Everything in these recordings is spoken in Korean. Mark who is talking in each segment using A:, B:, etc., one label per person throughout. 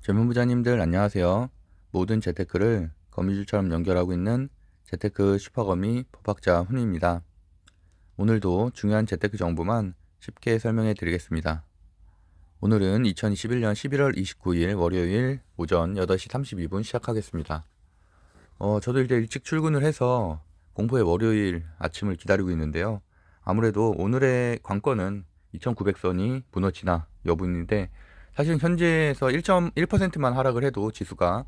A: 재무부자님들 안녕하세요. 모든 재테크를 거미줄처럼 연결하고 있는 재테크 슈퍼거미 법학자 훈입니다. 오늘도 중요한 재테크 정보만 쉽게 설명해 드리겠습니다. 오늘은 2021년 11월 29일 월요일 오전 8시 32분 시작하겠습니다. 저도 이제 일찍 출근을 해서 공포의 월요일 아침을 기다리고 있는데요. 아무래도 오늘의 관건은 2900선이 무너지나 여부인데 사실 현재에서 1.1%만 하락을 해도 지수가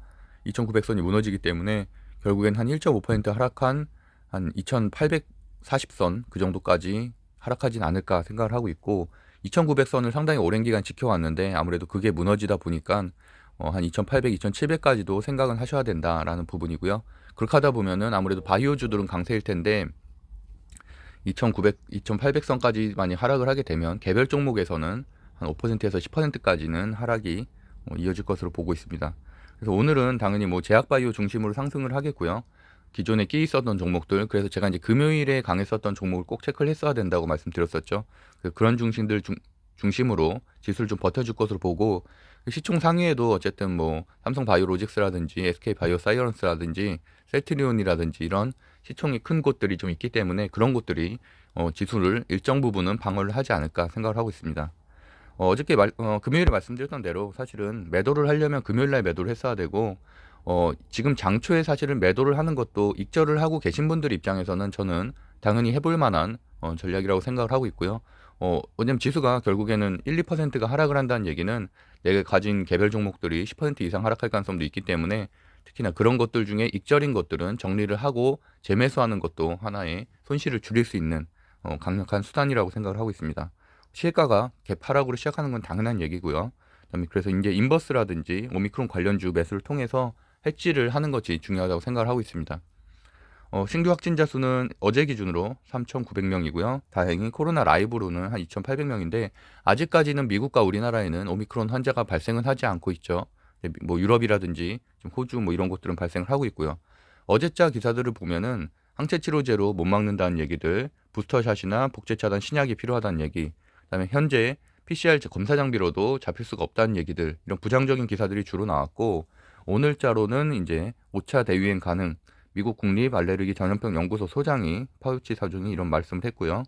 A: 2900선이 무너지기 때문에 결국엔 한 1.5% 하락한 한 2840선 그 정도까지 하락하진 않을까 생각을 하고 있고 2900선을 상당히 오랜 기간 지켜왔는데 아무래도 그게 무너지다 보니까 한 2800, 2700까지도 생각은 하셔야 된다라는 부분이고요. 그렇게 하다 보면은 아무래도 바이오주들은 강세일 텐데 2900, 2800선까지 많이 하락을 하게 되면 개별 종목에서는 한 5%에서 10%까지는 하락이 이어질 것으로 보고 있습니다. 그래서 오늘은 당연히 뭐 제약바이오 중심으로 상승을 하겠고요. 기존에 끼 있었던 종목들, 그래서 제가 이제 금요일에 강했었던 종목을 꼭 체크를 했어야 된다고 말씀드렸었죠. 그런 중심으로 지수를 좀 버텨줄 것으로 보고 시총 상위에도 어쨌든 뭐 삼성바이오로직스라든지 SK바이오사이언스라든지 셀트리온이라든지 이런 시총이 큰 곳들이 좀 있기 때문에 그런 곳들이 지수를 일정 부분은 방어를 하지 않을까 생각을 하고 있습니다. 금요일에 말씀드렸던 대로 사실은 매도를 하려면 금요일 날 매도를 했어야 되고 지금 장초에 사실은 매도를 하는 것도 익절을 하고 계신 분들 입장에서는 저는 당연히 해볼 만한 전략이라고 생각을 하고 있고요. 왜냐면 지수가 결국에는 1, 2%가 하락을 한다는 얘기는 내가 가진 개별 종목들이 10% 이상 하락할 가능성도 있기 때문에 특히나 그런 것들 중에 익절인 것들은 정리를 하고 재매수하는 것도 하나의 손실을 줄일 수 있는 강력한 수단이라고 생각을 하고 있습니다. 시가가 개파락으로 시작하는 건 당연한 얘기고요. 그다음에 그래서 이제 인버스라든지 오미크론 관련주 매수를 통해서 해지를 하는 것이 중요하다고 생각을 하고 있습니다. 신규 확진자 수는 어제 기준으로 3,900명이고요. 다행히 코로나 라이브로는 한 2,800명인데 아직까지는 미국과 우리나라에는 오미크론 환자가 발생은 하지 않고 있죠. 뭐 유럽이라든지 호주 뭐 이런 곳들은 발생을 하고 있고요. 어제자 기사들을 보면은 항체 치료제로 못 막는다는 얘기들, 부스터샷이나 복제 차단 신약이 필요하다는 얘기, 그다음에 현재 PCR 검사 장비로도 잡힐 수가 없다는 얘기들, 이런 부정적인 기사들이 주로 나왔고 오늘자로는 이제 5차 대유행 가능, 미국 국립 알레르기 전염병 연구소 소장이 파우치 사중이 이런 말씀을 했고요.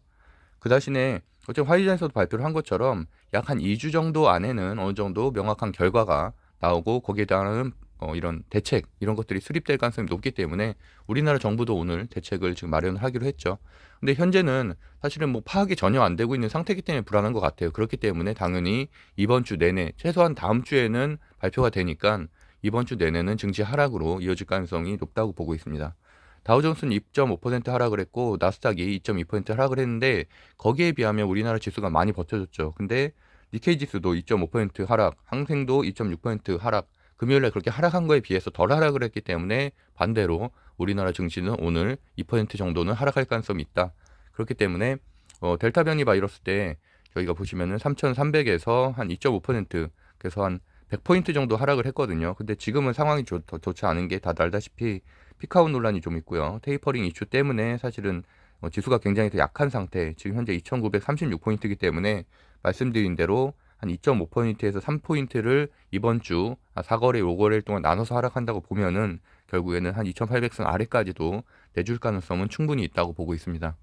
A: 그 대신에 어제 화이자에서도 발표를 한 것처럼 약 한 2주 정도 안에는 어느 정도 명확한 결과가 나오고 거기에 따른 이런 대책 이런 것들이 수립될 가능성이 높기 때문에 우리나라 정부도 오늘 대책을 지금 마련을 하기로 했죠. 근데 현재는 사실은 뭐 파악이 전혀 안 되고 있는 상태이기 때문에 불안한 것 같아요. 그렇기 때문에 당연히 이번 주 내내 최소한 다음 주에는 발표가 되니까 이번 주 내내는 증시 하락으로 이어질 가능성이 높다고 보고 있습니다. 다우존스는 2.5% 하락을 했고 나스닥이 2.2% 하락을 했는데 거기에 비하면 우리나라 지수가 많이 버텨줬죠. 근데 니케이 지수도 2.5% 하락, 항생도 2.6% 하락, 금요일에 그렇게 하락한 거에 비해서 덜 하락을 했기 때문에 반대로 우리나라 증시는 오늘 2% 정도는 하락할 가능성이 있다. 그렇기 때문에 델타 변이 바이러스 때 저희가 보시면은 3,300에서 한 2.5% 그래서 한 100포인트 정도 하락을 했거든요. 근데 지금은 상황이 더 좋지 않은 게 다들 알다시피 피크아웃 논란이 좀 있고요. 테이퍼링 이슈 때문에 사실은 지수가 굉장히 더 약한 상태, 지금 현재 2,936포인트이기 때문에 말씀드린 대로 한 2.5포인트에서 3포인트를 이번 주 4거래, 5거래일 동안 나눠서 하락한다고 보면은 결국에는 한 2,800선 아래까지도 내줄 가능성은 충분히 있다고 보고 있습니다.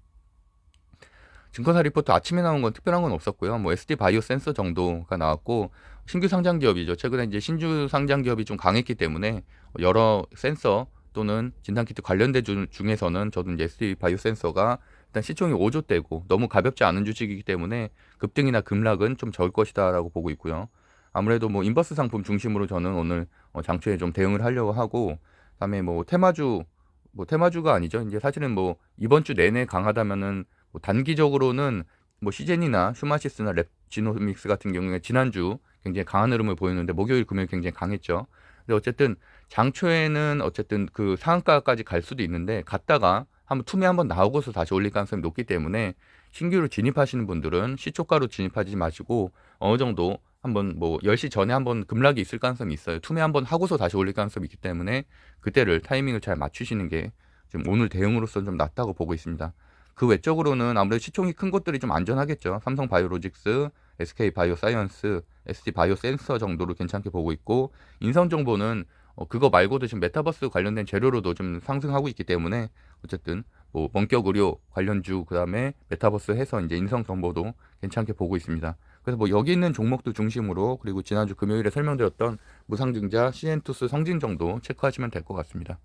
A: 증권사 리포트 아침에 나온 건 특별한 건 없었고요. 뭐 SD 바이오 센서 정도가 나왔고 신규 상장 기업이죠. 최근에 이제 신규 상장 기업이 좀 강했기 때문에 여러 센서 또는 진단키트 관련된 중에서는 저도 이제 SD 바이오 센서가 일단 시총이 5조대고 너무 가볍지 않은 주식이기 때문에 급등이나 급락은 좀 적을 것이다라고 보고 있고요. 아무래도 뭐 인버스 상품 중심으로 저는 오늘 장초에 좀 대응을 하려고 하고 그다음에 뭐 테마주가 아니죠. 이제 사실은 뭐 이번 주 내내 강하다면은 뭐 단기적으로는 뭐 시젠이나 슈마시스나 랩지노믹스 같은 경우에 지난주 굉장히 강한 흐름을 보였는데 목요일 금요일 굉장히 강했죠. 근데 어쨌든 장초에는 어쨌든 그 상한가까지 갈 수도 있는데 갔다가 한번 툼이 한번 나오고서 다시 올릴 가능성이 높기 때문에 신규로 진입하시는 분들은 시초가로 진입하지 마시고 어느 정도 한번 뭐 10시 전에 한번 급락이 있을 가능성이 있어요. 툼이 한번 하고서 다시 올릴 가능성이 있기 때문에 그때를 타이밍을 잘 맞추시는 게 지금 오늘 대응으로서는 좀 낫다고 보고 있습니다. 그 외적으로는 아무래도 시총이 큰 것들이 좀 안전하겠죠. 삼성바이오로직스, SK 바이오사이언스, ST 바이오센서 정도로 괜찮게 보고 있고, 인성정보는 그거 말고도 지금 메타버스 관련된 재료로도 좀 상승하고 있기 때문에 어쨌든 뭐 원격 의료 관련주, 그다음에 메타버스 해서 이제 인성정보도 괜찮게 보고 있습니다. 그래서 뭐 여기 있는 종목도 중심으로, 그리고 지난주 금요일에 설명드렸던 무상증자 시엔투스 성진 정도 체크하시면 될 것 같습니다.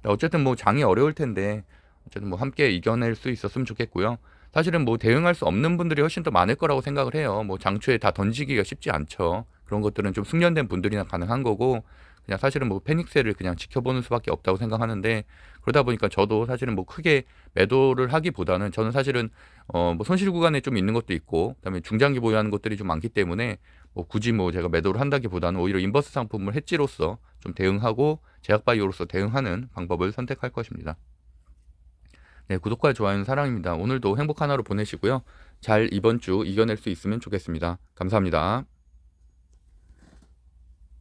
A: 어쨌든 뭐 장이 어려울 텐데 어쨌든 뭐 함께 이겨낼 수 있었으면 좋겠고요. 사실은 뭐 대응할 수 없는 분들이 훨씬 더 많을 거라고 생각을 해요. 뭐 장초에 다 던지기가 쉽지 않죠. 그런 것들은 좀 숙련된 분들이나 가능한 거고, 그냥 사실은 뭐 패닉세를 그냥 지켜보는 수밖에 없다고 생각하는데, 그러다 보니까 저도 사실은 뭐 크게 매도를 하기보다는, 저는 사실은 뭐 손실 구간에 좀 있는 것도 있고, 그다음에 중장기 보유하는 것들이 좀 많기 때문에 뭐 굳이 뭐 제가 매도를 한다기보다는 오히려 인버스 상품을 해지로서 좀 대응하고 제약바이오로서 대응하는 방법을 선택할 것입니다. 네, 구독과 좋아요는 사랑입니다. 오늘도 행복 하나로 보내시고요. 잘 이번 주 이겨낼 수 있으면 좋겠습니다. 감사합니다.